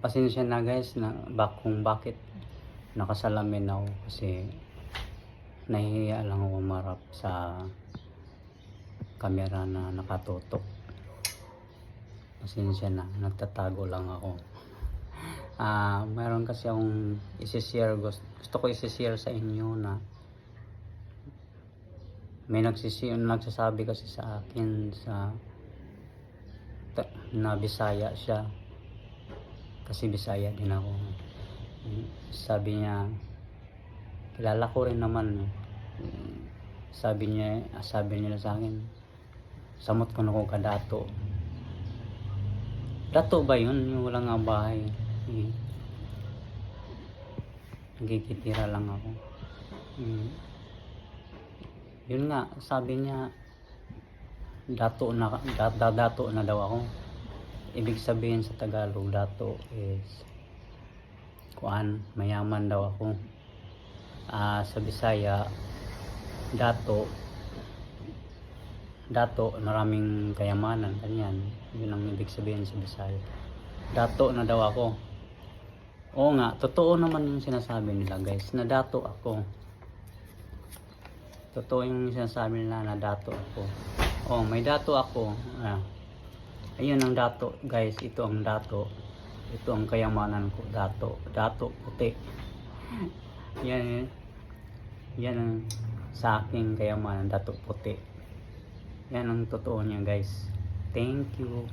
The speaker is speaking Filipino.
Pasensya na guys na kung bakit nakasalamin ako kasi nahihiya lang ako umarap sa camera na nakatutok. Pasensya na, nagtatago lang ako. Meron kasi akong isi-share, gusto ko isi-share sa inyo na may nagsasabi kasi sa akin na Bisaya siya, kasi Bisaya din ako. Sabi niya, kilala ko rin naman. Sabi nila sa akin, samot ko na ko kadato. Dato ba yun? Yung wala nga bahay. Nagkikitira lang ako. Yun nga, sabi niya, dato na daw ako. Ibig sabihin sa Tagalog, dato is mayaman daw ako. Sa Bisaya, dato, maraming kayamanan, ganyan. Yun ang ibig sabihin sa Bisaya. Dato na daw ako. Oo nga, totoo naman yung sinasabi nila guys, na dato ako. Totoo yung sinasabi nila na dato ako. May dato ako. Ayun ang dato guys, ito ang dato. Ito ang kayamanan ko, dato puti. Yan ang sa aking kayamanan, dato puti. Yan ang totoo niya guys. Thank you.